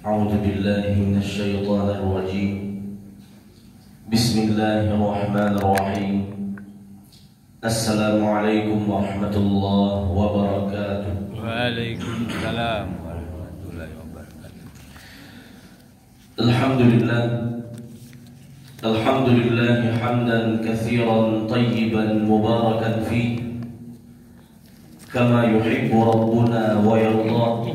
أعوذ بالله من الشيطان الرجيم. بسم الله الرحمن الرحيم. السلام عليكم ورحمة الله وبركاته. وعليكم السلام ورحمة الله وبركاته. الحمد لله الحمد لله حمدا كثيرا طيبا مباركا فيه كما يحب ربنا ويرضى.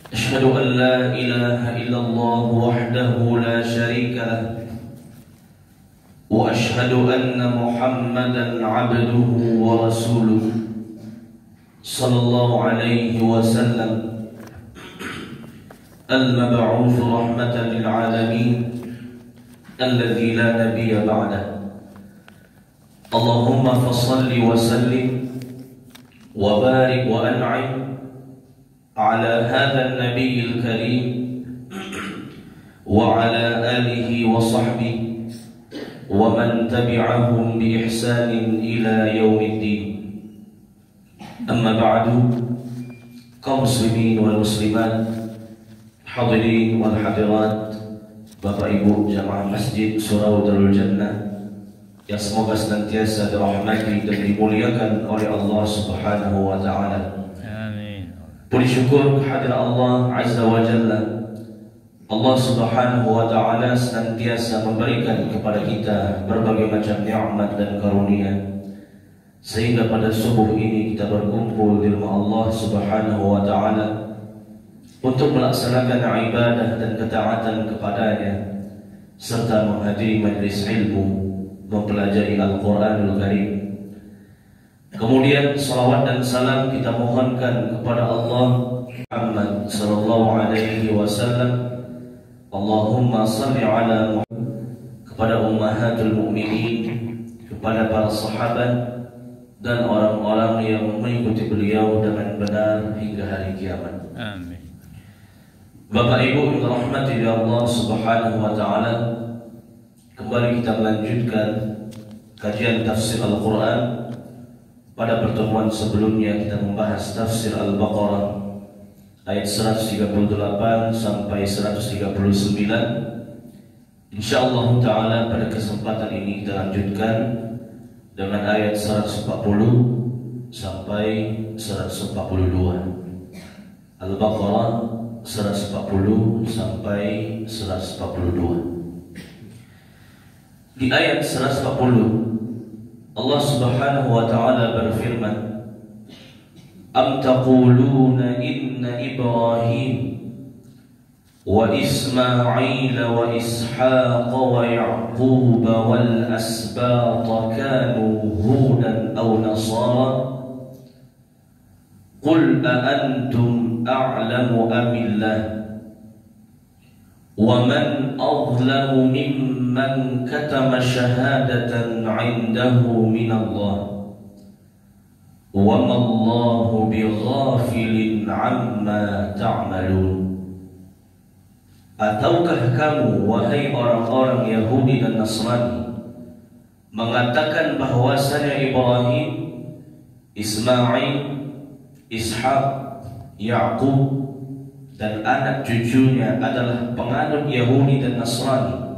أشهد أن لا إله إلا الله وحده لا شريك له، وأشهد أن محمدا عبده ورسوله صلى الله عليه وسلم، المبعوث رحمة للعالمين الذي لا نبي بعده. اللهم فصل وسلم وبارك وأنعم على هذا النبي الكريم وعلى آله وصحبه ومن تبعهم بإحسان إلى يوم الدين. أما بعد، kaum muslimin wal muslimat, hadirin wal hadirat, Bapak Ibu jamaah Masjid Surau Darul Jannah yang semoga senantiasa dirahmati dan dimuliakan oleh Allah Subhanahu wa taala. Amin. Puji syukur kehadirat Allah Azza wa Jalla. Allah Subhanahu wa taala senantiasa memberikan kepada kita berbagai macam nikmat dan karunia, sehingga pada subuh ini kita berkumpul di rumah Allah Subhanahu wa taala untuk melaksanakan ibadah dan ketaatan kepadanya, serta menghadiri majlis ilmu, mempelajari Al-Quranul Karim. Kemudian salawat dan salam kita mohonkan kepada Allah Muhammad sallallahu alaihi wasallam. Allahumma salli ala Muhammad, kepada ummahatul mu'minin, kepada para sahabat dan orang-orang yang mengikuti beliau dengan benar hingga hari kiamat. Amin. Bapak Ibu yang dirahmati oleh Allah Subhanahu wa taala, kembali kita melanjutkan kajian tafsir Al-Qur'an. Pada pertemuan sebelumnya kita membahas tafsir Al-Baqarah ayat 138 sampai 139. Insyaallah taala pada kesempatan ini kita lanjutkan dengan ayat 140 sampai 142. Al-Baqarah 140 sampai 142. Di ayat 140 Allah Subhanahu wa taala berfirman, Am taquluna inna Ibrahim wa Ismail wa Ishaq wa Ya'qub wal asbat kanu hudan aw nasara Qul a antum a'lamu amillah wa man azlamu mimman katama shahadatan 'indahu minallah wa ma Allahu bighafilin 'amma ta'malun. Ataukah kamu wahai orang-orang Yahudi dan Nasrani mengatakan bahwasanya Ibrahim, Ismail, Ishaq, Ya'qub dan anak cucunya adalah penganut Yahudi dan Nasrani?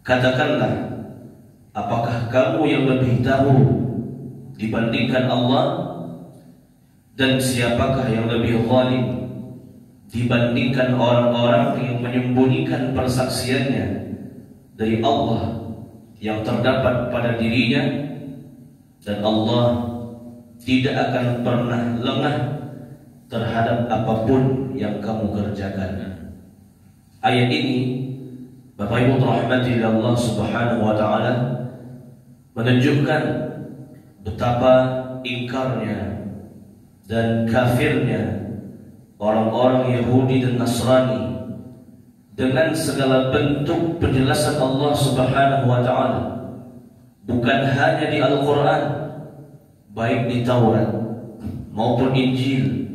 Katakanlah, apakah kamu yang lebih tahu dibandingkan Allah? Dan siapakah yang lebih zalim dibandingkan orang-orang yang menyembunyikan persaksiannya dari Allah yang terdapat pada dirinya? Dan Allah tidak akan pernah lengah terhadap apapun yang kamu kerjakan. Ayat ini, Bapak Ibu rahmati Allah Subhanahu wa taala, menunjukkan betapa ingkarnya dan kafirnya orang-orang Yahudi dan Nasrani dengan segala bentuk penjelasan Allah Subhanahu wa taala, bukan hanya di Al-Qur'an, baik di Taurat maupun Injil,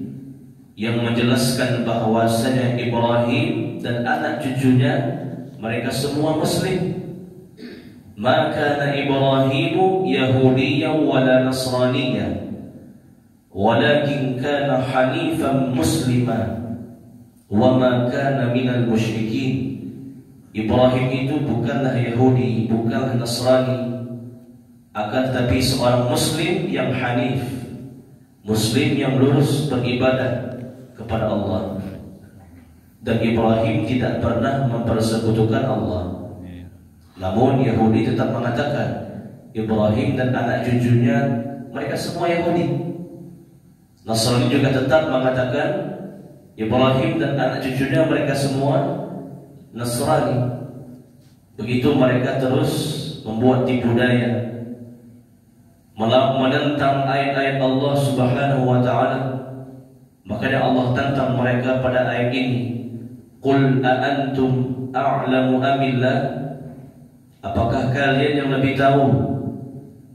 yang menjelaskan bahwasanya Ibrahim dan anak cucunya mereka semua muslim. Maka Ibrahimu Yahudiyyan wala Nasraniyyan walakin kana hanifan musliman wa ma kana minal musyrikin. Ibrahim itu bukanlah Yahudi, bukanlah Nasrani, akan tetapi seorang Muslim yang hanif, Muslim yang lurus beribadah kepada Allah. Dan Ibrahim tidak pernah mempersekutukan Allah. Namun Yahudi tetap mengatakan Ibrahim dan anak cucunya mereka semua Yahudi. Nasrani juga tetap mengatakan Ibrahim dan anak cucunya mereka semua Nasrani. Begitu mereka terus membuat tipu daya, menentang ayat-ayat Allah Subhanahu wa ta'ala. Makanya Allah tantang mereka pada ayat ini, Qul a'antum a'lamu amillah. Apakah kalian yang lebih tahu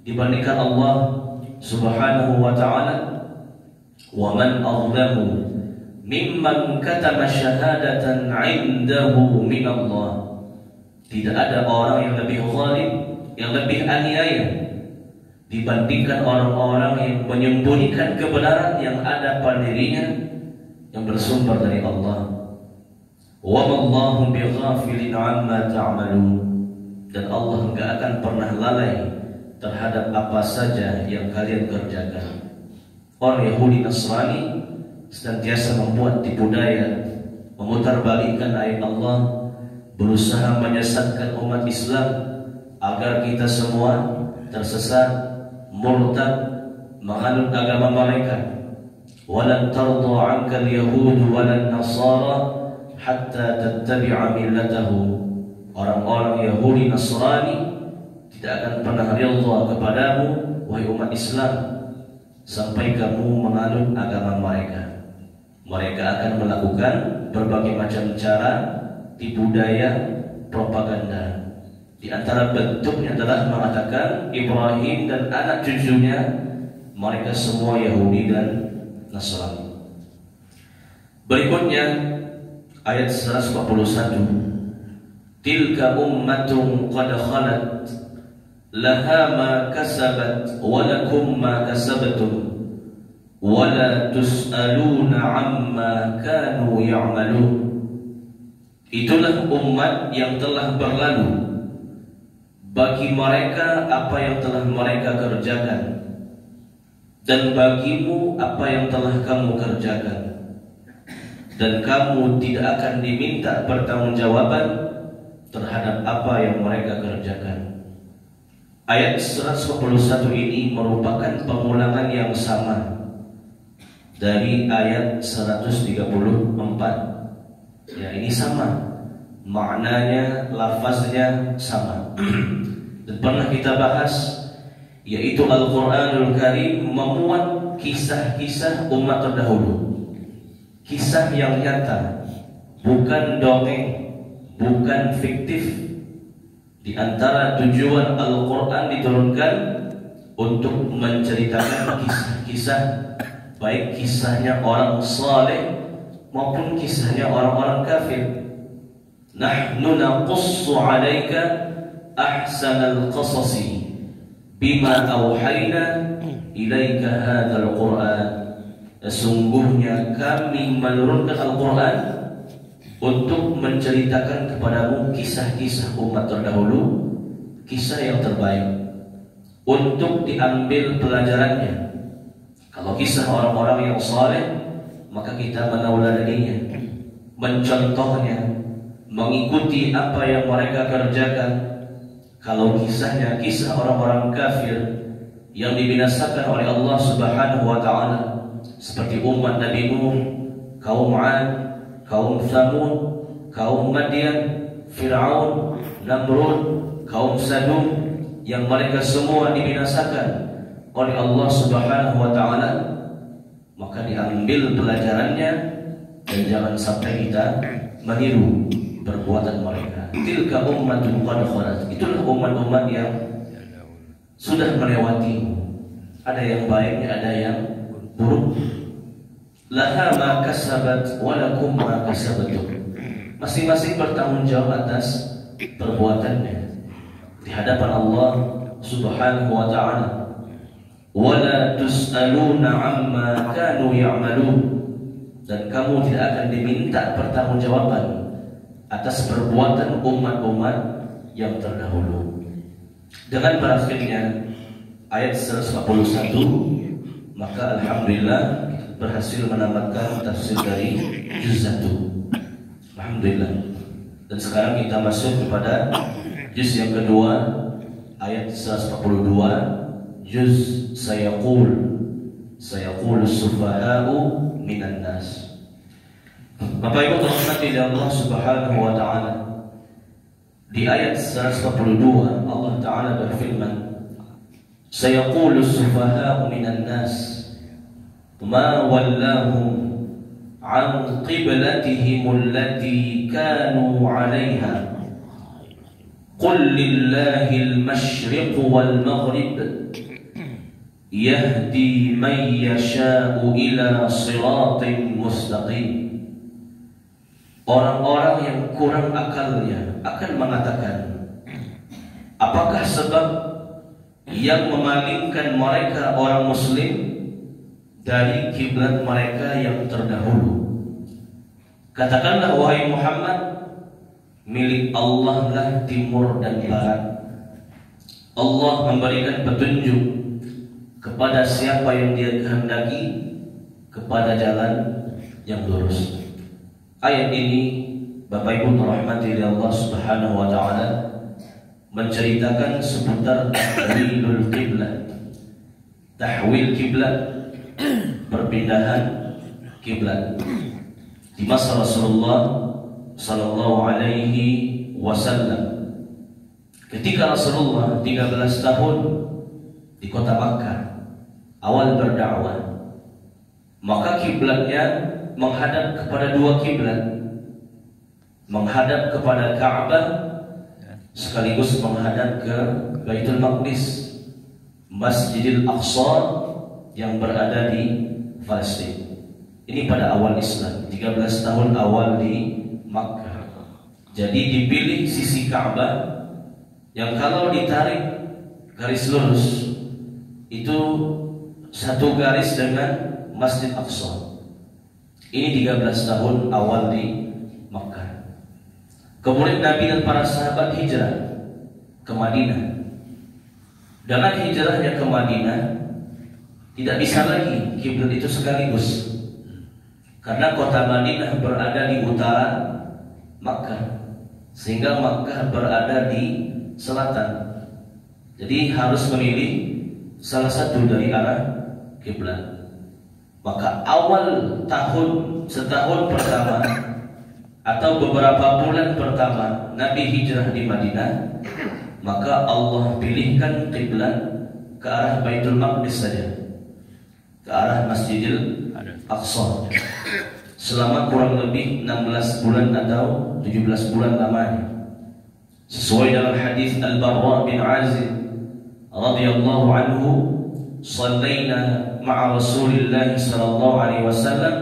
dibandingkan Allah Subhanahu wa ta'ala? Wa man azlamu mimman katama syahadatan 'indahu min Allah. Tidak ada orang yang lebih zalim, yang lebih aniaya dibandingkan orang-orang yang menyembunyikan kebenaran yang ada pada dirinya yang bersumber dari Allah. Wa mallahu bighafilin 'amma ta'malun. Dan Allah enggak akan pernah lalai terhadap apa saja yang kalian kerjakan. Orang Yahudi Nasrani senantiasa membuat tipu daya, memutarbalikkan ayat Allah, berusaha menyesatkan umat Islam agar kita semua tersesat, murtad, menganut agama mereka. Walan tarda 'anka al-yahud walan nasara hatta tattabi'a millatahum. Orang-orang Yahudi Nasrani tidak akan pernah ridha kepadamu wahai umat Islam sampai kamu menganut agama mereka. Mereka akan melakukan berbagai macam cara tipu daya, propaganda. Di antara bentuknya adalah mengatakan Ibrahim dan anak cucunya mereka semua Yahudi dan Nasrani. Berikutnya ayat 141. Tilka ummatun qad khalat laha ma kasabat wa lakum ma kasabtum wa la tus'aluna 'amma kanu ya'malun. Itulah umat yang telah berlalu, bagi mereka apa yang telah mereka kerjakan, dan bagimu apa yang telah kamu kerjakan, dan kamu tidak akan diminta pertanggungjawaban terhadap apa yang mereka kerjakan. Ayat 141 ini merupakan pengulangan yang sama dari ayat 134. Ya, ini sama, maknanya, lafaznya sama. Dan pernah kita bahas, yaitu Al-Quranul Karim memuat kisah-kisah umat terdahulu, kisah yang nyata, bukan dongeng, bukan fiktif. Di antara tujuan Al-Quran diturunkan untuk menceritakan kisah-kisah, baik kisahnya orang saleh maupun kisahnya orang-orang kafir. Nahnu naqussu 'alaika ahsanal qasasi bima awhayna ilaika hadzal Qur'an. Sesungguhnya kami menurunkan Al-Quran untuk menceritakan kepadamu kisah-kisah umat terdahulu, kisah yang terbaik, untuk diambil pelajarannya. Kalau kisah orang-orang yang saleh, maka kita meneladaninya, mencontohnya, mengikuti apa yang mereka kerjakan. Kalau kisahnya kisah orang-orang kafir yang dibinasakan oleh Allah Subhanahu wa ta'ala, seperti umat Nabi Nuh, kaum 'Ad, kaum Thamud, kaum Madian, Fir'aun, Namrud, kaum Sadum, yang mereka semua dibinasakan oleh Allah Subhanahu wa ta'ala, maka diambil pelajarannya dan jangan sampai kita meniru perbuatan mereka. Tilka ummatun qad khalat. Itulah umat-umat yang sudah melewati. Ada yang baiknya, ada yang buruk. Laha ma kasabat wa lakum ma kasabtum. Masing-masing bertanggung jawab atas perbuatannya di hadapan Allah Subhanahu wa ta'ala. Wa la tus'aluna 'amma kanu ya'malun. dan kamu tidak akan diminta pertanggungjawaban atas perbuatan umat-umat yang terdahulu. Dengan berakhirnya ayat 141, maka alhamdulillah berhasil menamatkan tafsir dari juz 1. Alhamdulillah. Dan sekarang kita masuk kepada juz yang kedua, ayat 142, juz sayaqul sufaha'u minan nas. Bapak Ibu dirahmati oleh Allah Subhanahu wa taala, di ayat 142 Allah taala berfirman, sayaqulu sufaha'u minan nas ma wallahum an qiblatihim allati kanu 'alayha qul lillahil masyriq wal maghrib yahdi man yasha'u ila siratin mustaqim. Orang-orang yang kurang akalnya akan mengatakan, apakah sebab yang memalingkan mereka orang muslim dari kiblat mereka yang terdahulu? Katakanlah wahai Muhammad, milik Allah lah timur dan barat. Allah memberikan petunjuk kepada siapa yang Dia kehendaki kepada jalan yang lurus. Ayat ini Bapak Ibu dirahmati oleh Allah Subhanahu wa taala menceritakan seputar tahwilul qiblat. Tahwil kiblat, perpindahan kiblat. Di masa Rasulullah sallallahu alaihi wasallam, ketika Rasulullah 13 tahun di kota Makkah awal berdakwah, maka kiblatnya menghadap kepada dua kiblat, menghadap kepada Ka'bah sekaligus menghadap ke Baitul Maqdis, Masjidil Aqsa yang berada di Palestina. Ini pada awal Islam, 13 tahun awal di Makkah. Jadi dipilih sisi Ka'bah yang kalau ditarik garis lurus itu satu garis dengan Masjid Aqsa. Ini 13 tahun awal di Makkah. Kemudian Nabi dan para sahabat hijrah ke Madinah. Dengan hijrahnya ke Madinah, tidak bisa lagi kiblat itu sekaligus, karena kota Madinah berada di utara Makkah, sehingga Makkah berada di selatan. Jadi harus memilih salah satu dari arah kiblat. Maka awal tahun, setahun pertama atau beberapa bulan pertama Nabi hijrah di Madinah, maka Allah pilihkan kiblat ke arah Baitul Maqdis saja, ke arah Masjidil Aqsa, selama kurang lebih 16 bulan atau 17 bulan lamanya, sesuai dengan hadis Al-Barra bin Azib radhiyallahu anhu, "Shallaina ma'a Rasulillah sallallahu alaihi wasallam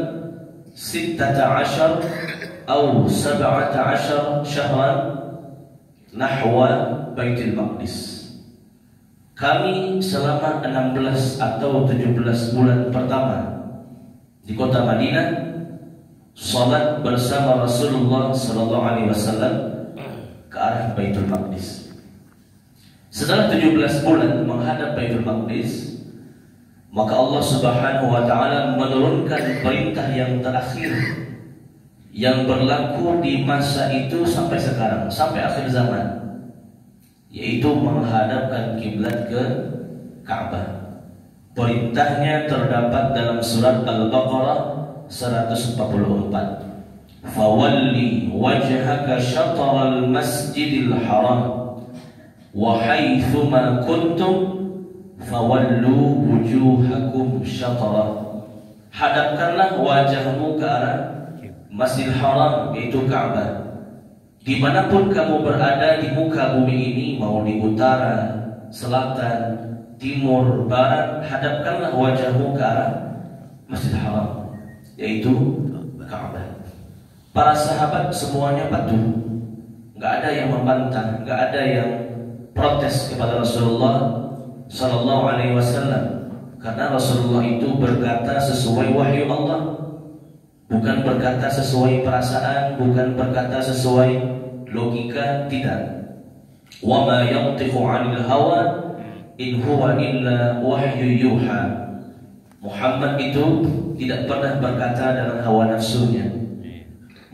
16 atau 17 syahran nahwa Baitul Maqdis." Kami selama 16 atau 17 bulan pertama di kota Madinah salat bersama Rasulullah sallallahu alaihi wasallam ke arah Baitul Maqdis. Setelah 17 bulan menghadap Baitul Maqdis, maka Allah Subhanahu wa taala menurunkan perintah yang terakhir yang berlaku di masa itu sampai sekarang, sampai akhir zaman, yaitu menghadapkan kiblat ke Ka'bah. Perintahnya terdapat dalam surat Al-Baqarah 144. Fawalli wajhaka syatral masjidil haram wa haitsuma kuntum fawallu wujuhakum syatara. Hadapkanlah wajahmu ke arah Masjidil Haram, yaitu Ka'bah. Dimanapun kamu berada di muka bumi ini, mau di utara, selatan, timur, barat, hadapkanlah wajahmu ke arah Masjidil Haram, yaitu Ka'bah. Para sahabat semuanya patuh, nggak ada yang membantah, nggak ada yang protes kepada Rasulullah Sallallahu Alaihi Wasallam, karena Rasulullah itu berkata sesuai wahyu Allah. bukan berkata sesuai perasaan, bukan berkata sesuai logika, tidak. Wa ma yantiqu 'anil hawa in huwa illa wahyu yuha. Muhammad itu tidak pernah berkata dengan hawa nafsunya.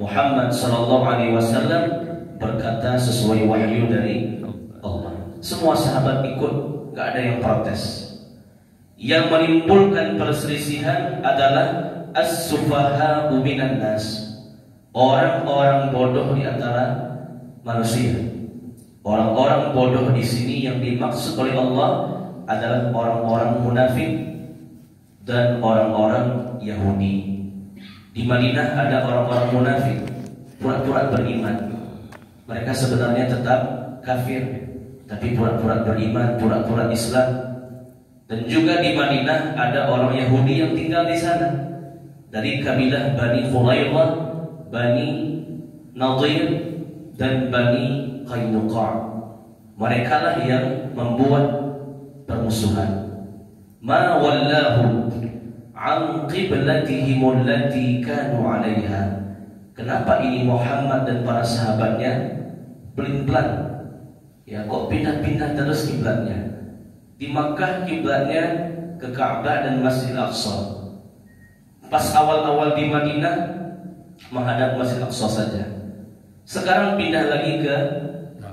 Muhammad sallallahu alaihi wasallam berkata sesuai wahyu dari Allah. Semua sahabat ikut, gak ada yang protes. Yang menimbulkan perselisihan adalah as-sufaha'u minan nas, orang-orang bodoh di antara manusia. Orang-orang bodoh di sini yang dimaksud oleh Allah adalah orang-orang munafik dan orang-orang Yahudi. Di Madinah ada orang-orang munafik, pura-pura beriman. Mereka sebenarnya tetap kafir, tapi pura-pura beriman, pura-pura Islam. Dan juga di Madinah ada orang Yahudi yang tinggal di sana, dari kabilah Bani Quraizah, Bani Nadir, dan Bani Qainuqa. Mereka lah yang membuat permusuhan. Ma wallahu an qiblatihim allati kanu 'alaiha. Kenapa ini Muhammad dan para sahabatnya pelin-pelan? Ya, kok pindah-pindah terus kiblatnya? Di Makkah kiblatnya ke Ka'bah dan Masjidil Aqsa. Pas awal-awal di Madinah menghadap Masjidil Aqsa saja. Sekarang pindah lagi ke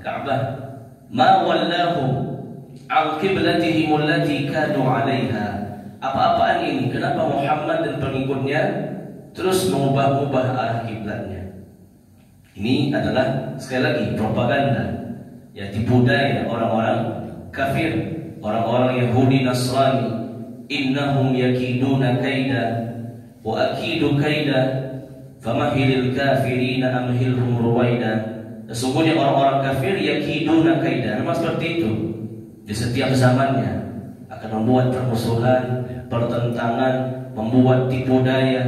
Ka'bah. Ma wallahu an qiblatihim allati kanu 'alaiha. Apa-apaan ini? Kenapa Muhammad dan pengikutnya terus mengubah-ubah arah kiblatnya? Ini adalah sekali lagi propaganda, ya, tipu daya orang-orang kafir, orang-orang Yahudi Nasrani. Innahum yakiduna kaida wa akidu kaida famahilil kafirina amhilhum ruwaida. Sesungguhnya orang-orang kafir yakiduna kaida, memang seperti itu. Di setiap zamannya akan membuat permusuhan, pertentangan, membuat tipu daya.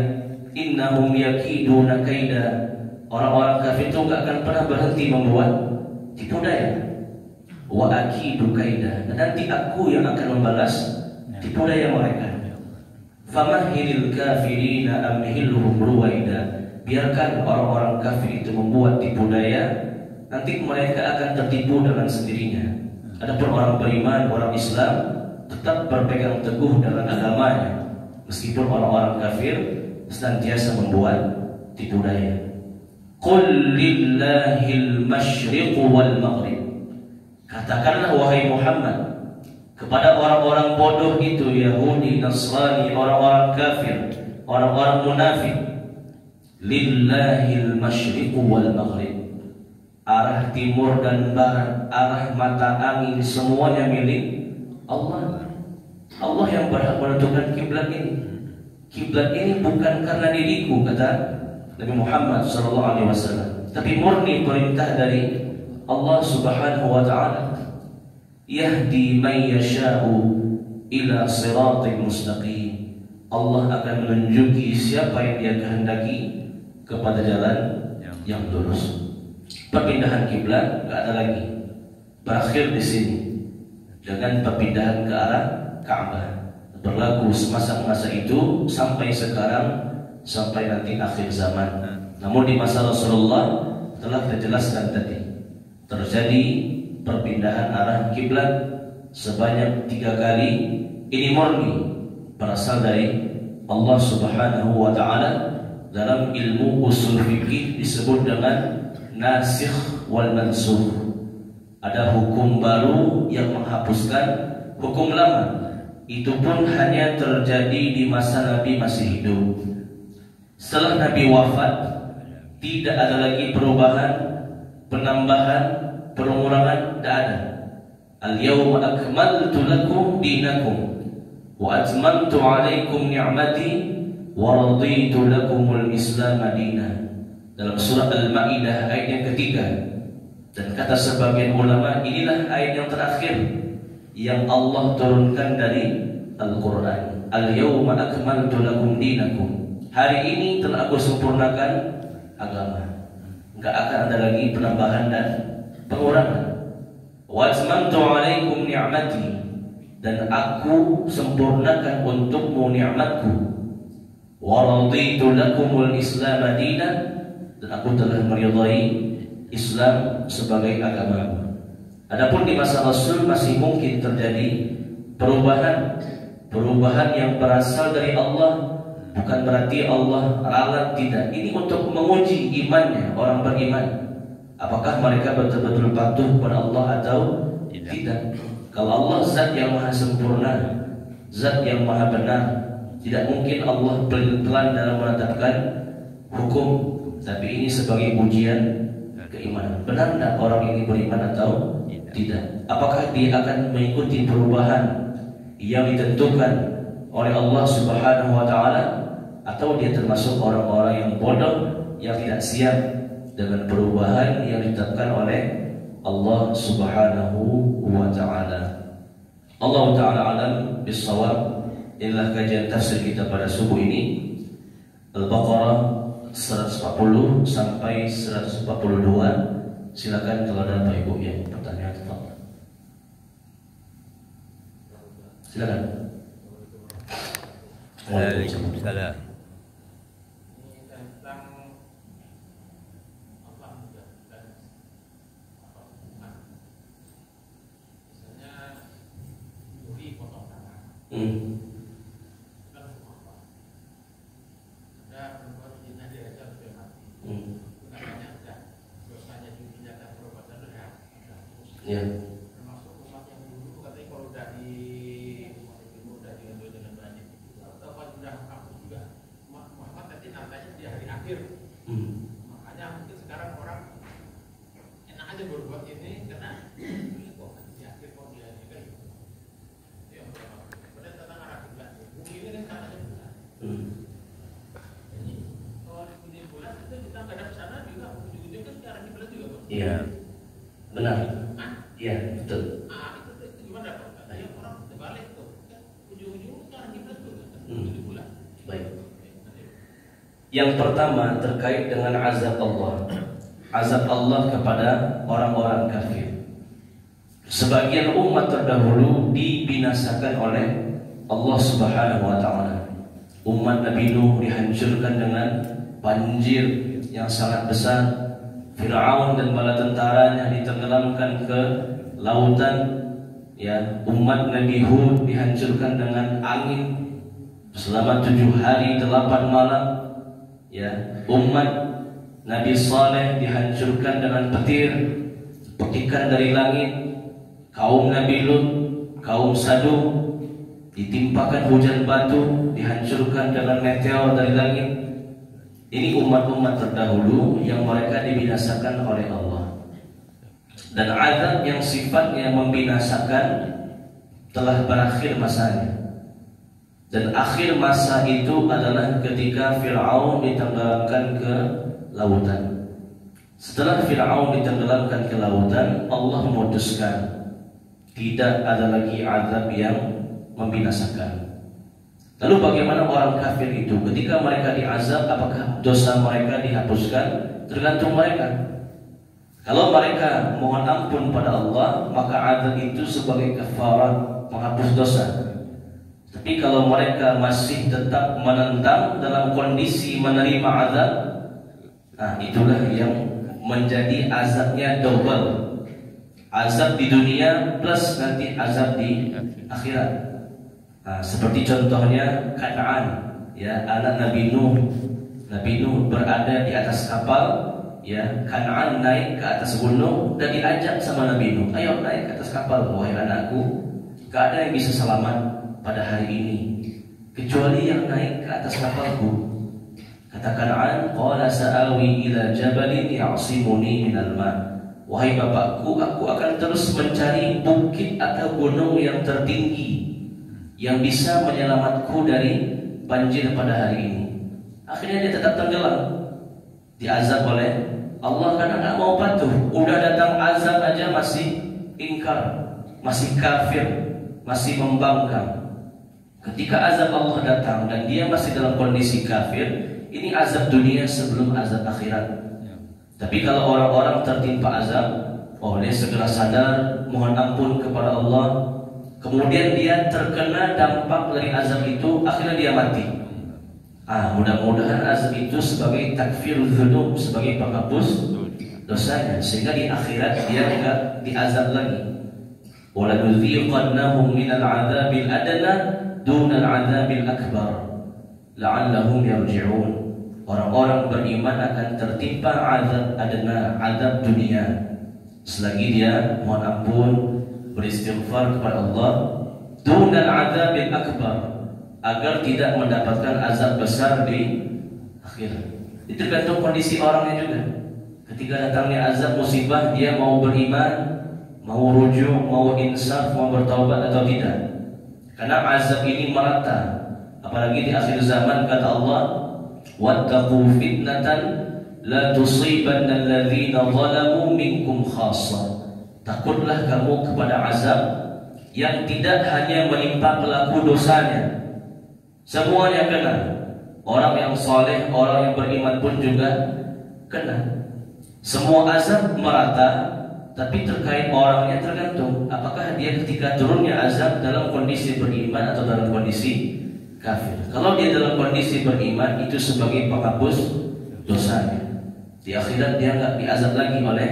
Innahum yakiduna kaida. Orang-orang kafir itu gak akan pernah berhenti membuat tipu daya. Wa akidu kaida. Dan nanti aku yang akan membalas tipu daya mereka. Famahilil kafirina amhilhum ruwaida. Biarkan orang-orang kafir itu membuat tipu daya, nanti mereka akan tertipu dengan sendirinya. Adapun orang beriman, orang Islam tetap berpegang teguh dengan agamanya, meskipun orang-orang kafir senantiasa membuat tipu daya. Qul lillahil masyriqu wal maghrib. Katakanlah wahai Muhammad kepada orang-orang bodoh itu, Yahudi, Nasrani, orang-orang kafir, orang-orang munafik, lillahil masyriqu wal maghrib. Arah timur dan barat, arah mata angin, semuanya milik Allah. Allah yang berhak menentukan kiblat ini. Kiblat ini bukan karena diriku, kata Nabi Muhammad SAW, tapi murni perintah dari Allah Subhanahu wa ta'ala. Yahdi man yasha'u ila siratin mustaqim. Allah akan menunjuki siapa yang Dia kehendaki kepada jalan yang lurus. Perpindahan kiblat enggak ada lagi. Berakhir di sini dengan perpindahan ke arah Ka'bah. Berlaku semasa-masa itu sampai sekarang, sampai nanti akhir zaman. Namun di masa Rasulullah telah dijelaskan tadi, terjadi perpindahan arah kiblat sebanyak 3 kali. Ini murni berasal dari Allah Subhanahu wa ta'ala. Dalam ilmu usul fikih disebut dengan nasikh wal mansukh. Ada hukum baru yang menghapuskan hukum lama. Itu pun hanya terjadi di masa Nabi masih hidup. Setelah Nabi wafat, tidak ada lagi perubahan, penambahan, pengurangan, tidak ada. Al-yawma akmaltu lakum dinakum wa atmamtu alaikum ni'mati wa raditu lakumul Islam dinan. Dalam surah Al-Maidah ayat yang ketiga. Dan kata sebagian ulama, inilah ayat yang terakhir yang Allah turunkan dari Al-Quran. Al-yawma akmaltu lakum dinakum. Hari ini telah aku sempurnakan agama. Enggak akan ada lagi penambahan dan pengurangan. Wa atmamtu alaikum ni'mati. Dan aku sempurnakan untukmu nikmatku. wa raditu lakumul Islam dinan, dan aku telah meridai Islam sebagai agama. Adapun di masa Rasul masih mungkin terjadi perubahan yang berasal dari Allah, bukan berarti Allah ralat, tidak. Ini untuk menguji imannya orang beriman, apakah mereka betul-betul patuh kepada Allah atau tidak. Kalau Allah zat yang maha sempurna, zat yang maha benar, tidak mungkin Allah pelan dalam menetapkan hukum. Tapi ini sebagai ujian keimanan. Benar tidak orang ini beriman atau tidak? Apakah dia akan mengikuti perubahan yang ditentukan oleh Allah Subhanahu wa taala, atau dia termasuk orang-orang yang bodoh yang tidak siap dengan perubahan yang ditetapkan oleh Allah Subhanahu wa taala. Allah taala alam bisawab. Inilah kajian tafsir kita pada subuh ini, Al-Baqarah 140 sampai 142. Silakan kalau ada Bapak Ibu yang pertanyaan, silakan. Waalaikumsalam. Ya. Termasuk umat yang dulu katanya kalau udah di udah diambil dengan banyak itu, atau kalau sudah hapus juga Muhammad nanti nantanya di hari akhir. Makanya mungkin sekarang orang enak aja berbuat ini karena ini kok di akhir kok dia ini kan. Itu yang pertama. Kemudian tentang arah kiblat. Bumi ini kan katanya bulan. Jadi kalau di bulan itu kita menghadap ke sana juga ujung-ujungnya kan ke arah kiblat juga, Bang. Iya. Benar. Iya, betul. Itu gimana Pak? Katanya orang terbalik tuh. Kan ujung-ujungnya ke arah kiblat juga kan. Di bulan. Baik. Yang pertama terkait dengan azab Allah. Azab Allah kepada orang-orang kafir. Sebagian umat terdahulu dibinasakan oleh Allah Subhanahu wa taala. Umat Nabi Nuh dihancurkan dengan banjir yang sangat besar. Fir'aun dan bala tentaranya ditenggelamkan ke lautan. Ya, umat Nabi Hud dihancurkan dengan angin selama 7 hari 8 malam. Ya, umat Nabi Saleh dihancurkan dengan petir, petikan dari langit. Kaum Nabi Lut, kaum Sadum ditimpakan hujan batu, dihancurkan dengan meteor dari langit. Ini umat-umat terdahulu yang mereka dibinasakan oleh Allah. Dan azab yang sifatnya membinasakan telah berakhir masanya. Dan akhir masa itu adalah ketika Fir'aun ditenggelamkan ke lautan. Setelah Fir'aun ditenggelamkan ke lautan, Allah memutuskan tidak ada lagi azab yang membinasakan. Lalu bagaimana orang kafir itu ketika mereka diazab, apakah dosa mereka dihapuskan? Tergantung mereka. Kalau mereka mohon ampun pada Allah, maka azab itu sebagai kafarat, menghapus dosa. Tapi kalau mereka masih tetap menentang dalam kondisi menerima azab, nah itulah yang menjadi azabnya double. Azab di dunia plus nanti azab di akhirat. Nah, seperti contohnya Kan'an, ya, anak Nabi Nuh. Nabi Nuh berada di atas kapal, ya, Kan'an naik ke atas gunung dan diajak sama Nabi Nuh, ayo naik ke atas kapal, wahai anakku. Gak ada yang bisa selamat pada hari ini kecuali yang naik ke atas kapalku. Kata Kan'an, qala sa'awi ila jabalin ya'simuni minal ma'. Wahai bapakku, aku akan terus mencari bukit atau gunung yang tertinggi yang bisa menyelamatku dari banjir pada hari ini. Akhirnya dia tetap tenggelam, diazab oleh Allah karena nggak mau patuh. Udah datang azab aja masih ingkar, masih kafir, masih membangkang. Ketika azab Allah datang dan dia masih dalam kondisi kafir, ini azab dunia sebelum azab akhirat. Tapi kalau orang-orang tertimpa azab, oh dia segera sadar, mohon ampun kepada Allah. Kemudian dia terkena dampak dari azab itu, akhirnya dia mati. Mudah-mudahan azab itu sebagai takfirul dzunub, sebagai penghapus dosanya, sehingga di akhirat dia enggak diazab lagi. Wala nudziqannahum minal adzabil adna dunal adzabil akbar la'allahum yarji'un. Orang-orang beriman akan tertimpa azab adna, azab dunia, selagi dia mohon ampun, beristighfar kepada Allah, dunal adzabil akbar, agar tidak mendapatkan azab besar di akhirat. Itu tergantung kondisi orangnya juga. Ketika datangnya azab musibah, dia mau beriman, mau rujuk, mau insaf, mau bertaubat atau tidak. Karena azab ini merata. Apalagi di akhir zaman kata Allah, wattaqu fitnatan la tusibanna alladhina zalamu minkum khassah. Takutlah kamu kepada azab yang tidak hanya menimpa pelaku dosanya, semuanya kena. Orang yang soleh, orang yang beriman pun juga kena. Semua azab merata, tapi terkait orangnya tergantung apakah dia ketika turunnya azab dalam kondisi beriman atau dalam kondisi kafir. Kalau dia dalam kondisi beriman, itu sebagai penghapus dosanya. Di akhirat dia nggak diazab lagi oleh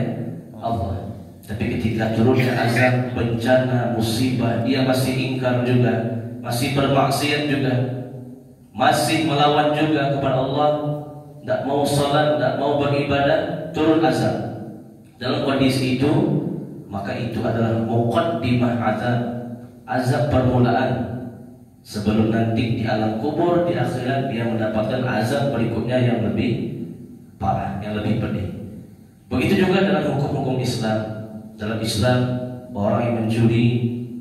Allah. Tapi ketika turunnya azab, bencana, musibah, dia masih ingkar juga, masih bermaksiat juga, masih melawan juga kepada Allah, tidak mau salat, tidak mau beribadah, turun azab. Dalam kondisi itu, maka itu adalah muqaddimah azab, azab permulaan. Sebelum nanti di alam kubur, di akhirat dia mendapatkan azab berikutnya yang lebih parah, yang lebih pedih. Begitu juga dalam hukum-hukum Islam. Dalam Islam, orang yang mencuri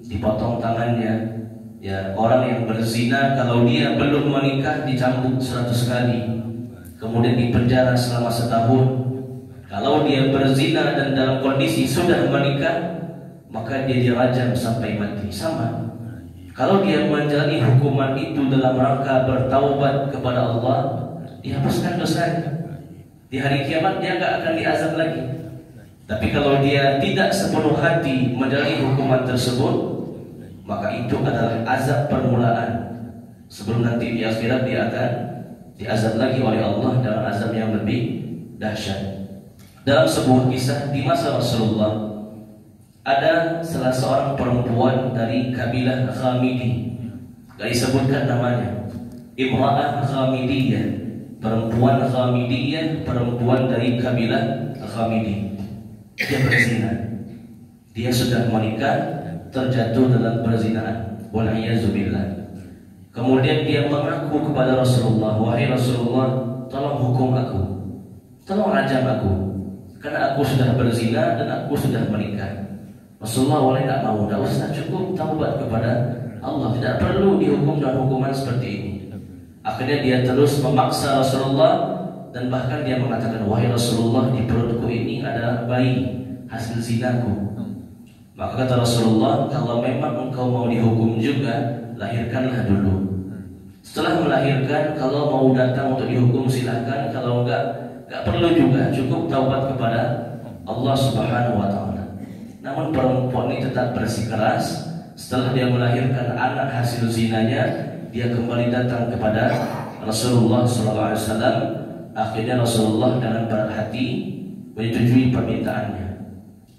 dipotong tangannya. Ya, orang yang berzina kalau dia belum menikah dicambuk 100 kali, kemudian dipenjara selama 1 tahun. Kalau dia berzina dan dalam kondisi sudah menikah, maka dia dirajam sampai mati. Sama. Kalau dia menjalani hukuman itu dalam rangka bertaubat kepada Allah, dihapuskan dosanya. Di hari kiamat dia nggak akan diazab lagi. Tapi kalau dia tidak sepenuh hati menjalani hukuman tersebut, maka itu adalah azab permulaan. Sebelum nanti di akhirat dia akan diazab lagi oleh Allah dalam azab yang lebih dahsyat. Dalam sebuah kisah di masa Rasulullah, ada salah seorang perempuan dari kabilah Ghamidi, gak disebutkan namanya, Imra'ah Ghamidiyah, perempuan Ghamidiyah, perempuan dari kabilah Ghamidi. Dia berzina, dia sudah menikah, terjatuh dalam perzinaan, wal'iyazubillah. Kemudian dia mengaku kepada Rasulullah, wahai Rasulullah, tolong hukum aku, tolong rajam aku, karena aku sudah berzina dan aku sudah menikah. Rasulullah boleh tidak mau, tidak usah, cukup taubat kepada Allah, tidak perlu dihukum dengan hukuman seperti ini. Akhirnya dia terus memaksa Rasulullah, dan bahkan dia mengatakan, wahai Rasulullah, di perutku ini ada bayi hasil zinaku. Maka kata Rasulullah, kalau memang engkau mau dihukum juga, lahirkanlah dulu. Setelah melahirkan, kalau mau datang untuk dihukum silahkan, kalau enggak perlu juga, cukup taubat kepada Allah Subhanahu wa Ta'ala. Namun perempuan ini tetap bersikeras. Setelah dia melahirkan anak hasil zinanya, dia kembali datang kepada Rasulullah SAW. Akhirnya Rasulullah dengan berat hati menyetujui permintaannya.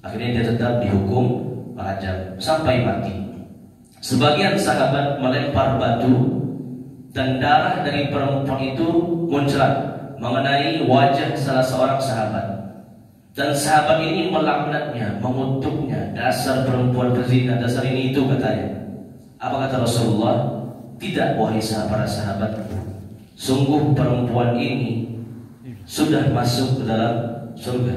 Akhirnya dia tetap dihukum rajam sampai mati. Sebagian sahabat melempar batu, dan darah dari perempuan itu muncrat mengenai wajah salah seorang sahabat. Dan sahabat ini melaknatnya, mengutuknya, dasar perempuan berzina, dasar ini itu katanya. Apa kata Rasulullah? Tidak, wahai para sahabatku, sungguh perempuan ini sudah masuk ke dalam surga.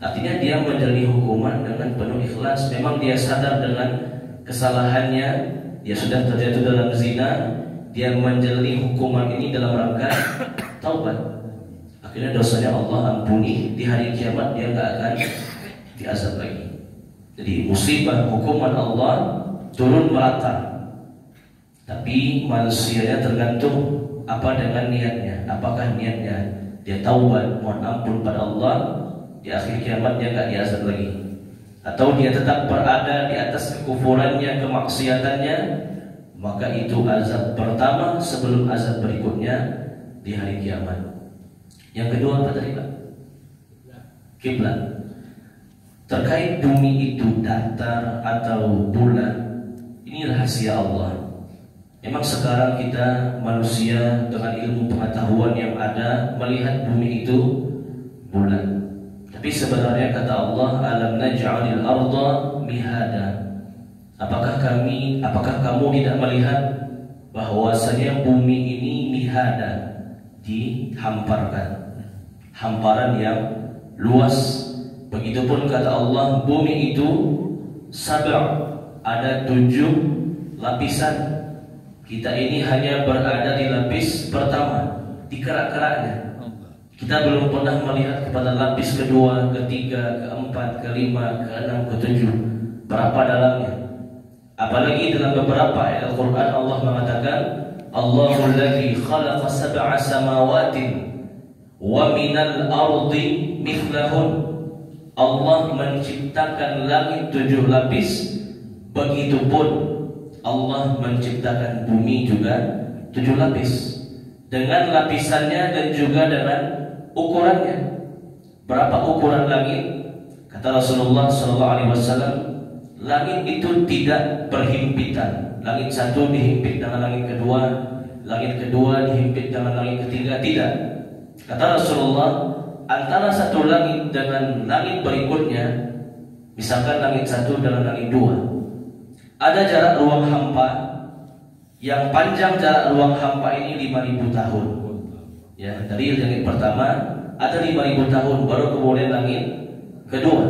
Artinya dia menjalani hukuman dengan penuh ikhlas. Memang dia sadar dengan kesalahannya, dia sudah terjatuh dalam zina, dia menjalani hukuman ini dalam rangka taubat. Akhirnya dosanya Allah ampuni, di hari kiamat dia nggak akan diazab lagi. Jadi musibah hukuman Allah turun merata, tapi manusianya tergantung apa dengan niatnya. Apakah niatnya dia taubat, mohon ampun pada Allah, di akhir kiamat dia nggak diazab lagi, atau dia tetap berada di atas kekufurannya, kemaksiatannya, maka itu azab pertama sebelum azab berikutnya di hari kiamat. Yang kedua apa tadi Pak? Kiblat. Terkait bumi itu datar atau bulat, ini rahasia Allah. Memang sekarang kita manusia dengan ilmu pengetahuan yang ada melihat bumi itu bulat. Tapi sebenarnya kata Allah, alam naj'alil arda mihada. Apakah kamu tidak melihat bahwasanya bumi ini mihada, dihamparkan, hamparan yang luas. Begitupun kata Allah, bumi itu ada 7 lapisan. Kita ini hanya berada di lapis pertama, di kerak-keraknya. Kita belum pernah melihat kepada lapis kedua, ketiga, keempat, kelima, keenam, ketujuh. Berapa dalamnya? Apalagi dalam beberapa ayat Al-Quran Allah mengatakan, Allahul ladzi khalaqa sab'a samawatin wa minal ardi mithlahun. Allah menciptakan langit 7 lapis. Begitupun Allah menciptakan bumi juga 7 lapis, dengan lapisannya dan juga dengan ukurannya. Berapa ukuran langit? Kata Rasulullah SAW, langit itu tidak berhimpitan. Langit satu dihimpit dengan langit kedua, langit kedua dihimpit dengan langit ketiga. Tidak. Kata Rasulullah, antara satu langit dengan langit berikutnya, misalkan langit satu dengan langit dua, ada jarak ruang hampa yang panjang. Jarak ruang hampa ini 5.000 tahun. Ya, dari langit pertama ada 5.000 tahun, baru kemudian langit kedua.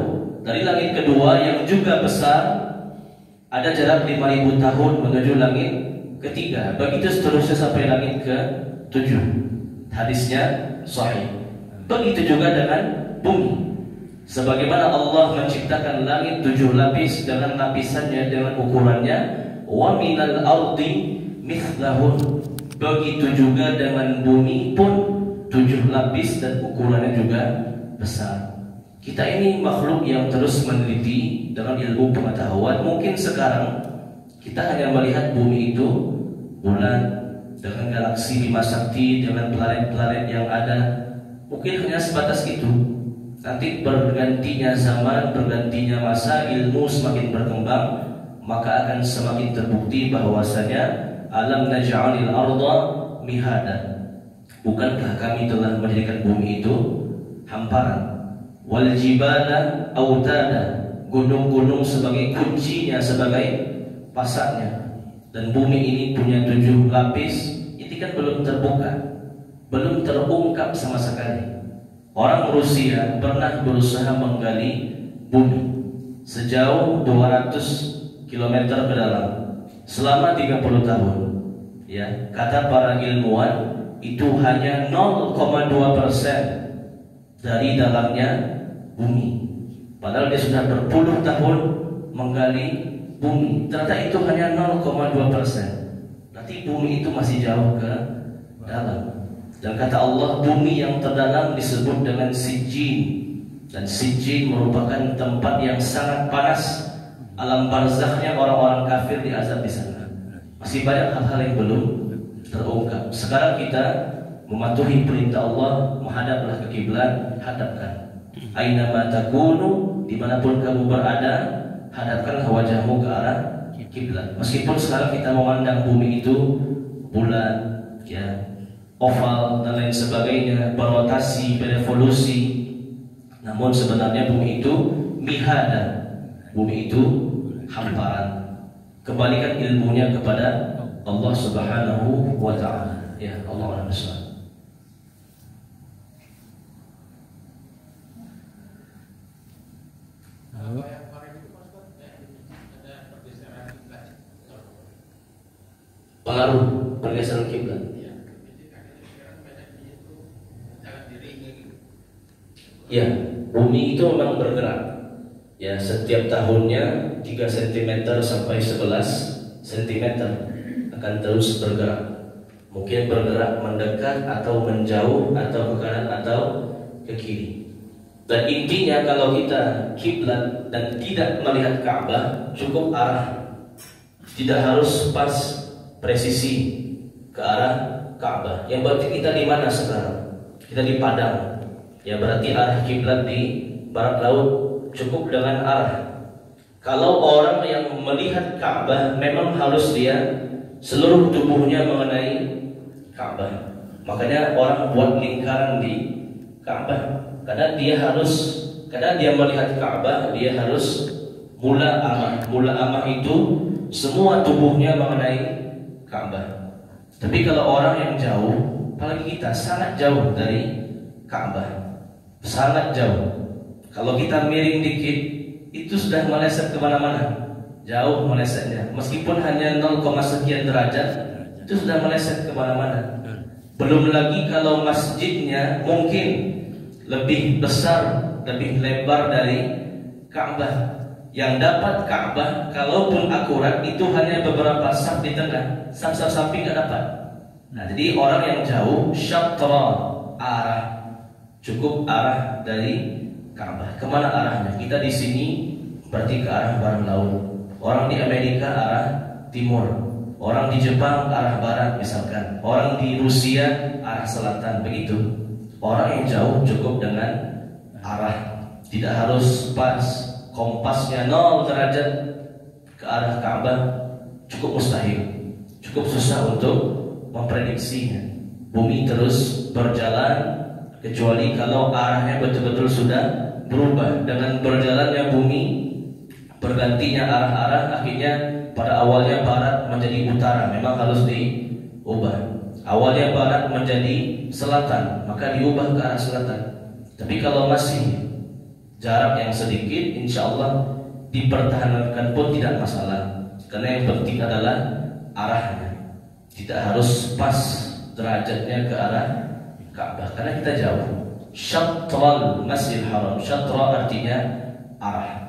Dari langit kedua yang juga besar ada jarak 5.000 tahun menuju langit ketiga. Begitu seterusnya sampai langit ke-7. Hadisnya sahih. Begitu juga dengan bumi. Sebagaimana Allah menciptakan langit 7 lapis dengan lapisannya, dengan ukurannya, wa minal ardi mithlahun. Begitu juga dengan bumi pun 7 lapis dan ukurannya juga besar. Kita ini makhluk yang terus meneliti dengan ilmu pengetahuan. Mungkin sekarang kita hanya melihat bumi itu bulan dengan galaksi Bima Sakti, dengan planet-planet yang ada. Mungkin hanya sebatas itu. Nanti bergantinya zaman, bergantinya masa, ilmu semakin berkembang, maka akan semakin terbukti bahwasanya alam naj'alil arda mihada. Bukankah kami telah menjadikan bumi itu hamparan? Wal jibala autada, gunung-gunung sebagai kuncinya, sebagai pasaknya. Dan bumi ini punya 7 lapis. Ini kan belum terbuka, belum terungkap sama sekali. Orang Rusia pernah berusaha menggali bumi sejauh 200 km ke dalam selama 30 tahun. Ya, kata para ilmuwan itu hanya 0,2% dari dalamnya bumi. Padahal dia sudah berpuluh tahun menggali bumi. Ternyata itu hanya 0,2%. Berarti bumi itu masih jauh ke dalam. Dan kata Allah, bumi yang terdalam disebut dengan Sijjin. Dan Sijjin merupakan tempat yang sangat panas. Alam barzakhnya orang-orang kafir diazab di sana. Masih banyak hal-hal yang belum terungkap. Sekarang kita mematuhi perintah Allah, menghadaplah ke kiblat, hadapkan. Aina ma takunu, dimanapun kamu berada, hadapkanlah wajahmu ke arah kiblat. Meskipun sekarang kita memandang bumi itu bulat, ya, oval dan lain sebagainya, berotasi, berevolusi, namun sebenarnya bumi itu mihada, bumi itu hamparan. Kembalikan ilmunya kepada Allah Subhanahu wa ta'ala. Ya, Allah Al-Masya. Pengaruh pergeseran kiblat. Ya, bumi itu memang bergerak. Ya, setiap tahunnya 3 cm sampai 11 cm akan terus bergerak. Mungkin bergerak mendekat atau menjauh, atau ke kanan atau ke kiri. Dan intinya kalau kita kiblat dan tidak melihat Ka'bah, cukup arah. Tidak harus pas presisi ke arah Ka'bah. Yang berarti kita di mana sekarang? Kita di Padang. Ya berarti arah kiblat di barat laut, cukup dengan arah. Kalau orang yang melihat Ka'bah memang harus dia seluruh tubuhnya mengenai Ka'bah. Makanya orang buat lingkaran di Ka'bah. Karena dia melihat Ka'bah, dia harus mula amah itu semua tubuhnya mengenai Ka'bah. Tapi kalau orang yang jauh, apalagi kita sangat jauh dari Ka'bah, sangat jauh. Kalau kita miring dikit, itu sudah meleset kemana-mana, jauh melesetnya. Meskipun hanya 0, sekian derajat, itu sudah meleset kemana-mana. Belum lagi kalau masjidnya mungkin lebih besar, lebih lebar dari Ka'bah. Yang dapat Ka'bah, kalaupun akurat, itu hanya beberapa saf di tengah, saf-saf samping nggak dapat. Nah, jadi orang yang jauh, syatra, arah, cukup arah dari Ka'bah. Kemana arahnya? Kita di sini berarti ke arah barat laut. Orang di Amerika arah timur, orang di Jepang arah barat misalkan, orang di Rusia arah selatan, begitu. Orang yang jauh cukup dengan arah, tidak harus pas. Kompasnya 0 derajat ke arah Ka'bah cukup mustahil, cukup susah untuk memprediksinya. Bumi terus berjalan kecuali kalau arahnya betul-betul sudah berubah. Dengan berjalannya bumi, bergantinya arah-arah, akhirnya pada awalnya barat menjadi utara, memang harus diubah. Awalnya barat menjadi selatan, maka diubah ke arah selatan. Tapi kalau masih jarak yang sedikit, insya Allah dipertahankan pun tidak masalah. Karena yang penting adalah arahnya, tidak harus pas derajatnya ke arah Ka'bah, karena kita jauh. Syatral Masjidil Haram, syatra artinya arah.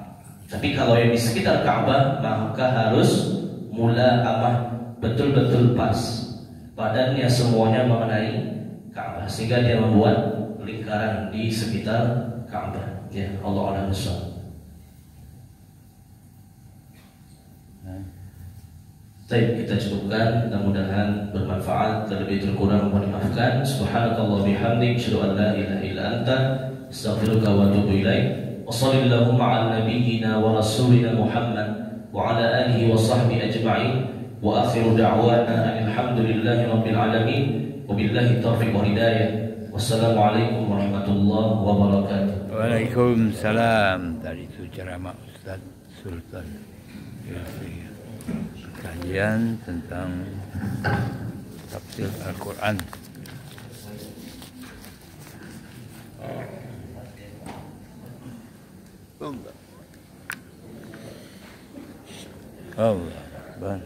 Tapi kalau yang di sekitar Ka'bah, maka harus mula amah, betul-betul pas, badannya semuanya mengenai Ka'bah, sehingga dia membuat lingkaran di sekitar Ka'bah. Ya, Allah a'lam bishawab. Baik, kita cukupkan. Mudah-mudahan bermanfaat. Terlebih terkurang mohon dimaafkan. Subhanakallah bihamdik, asyhadu an la ilaha illa anta, astaghfiruka wa atubu ilaik. Wa sallallahu ala nabiyyina wa rasulina Muhammad wa ala alihi wa sahbihi ajma'in. Wa akhiru da'wana alhamdulillahi rabbil alamin. Wa billahi taufiq wa hidayah. Wassalamualaikum warahmatullahi wabarakatuh. Waalaikumsalam. Tadi itu ceramah Ustaz Sultan. Kajian tentang tafsir Al-Quran. Allah, Akbar.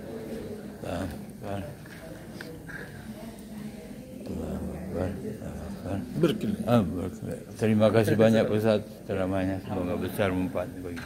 Terima kasih banyak Ustaz ceramahnya, semoga besar manfaat bagi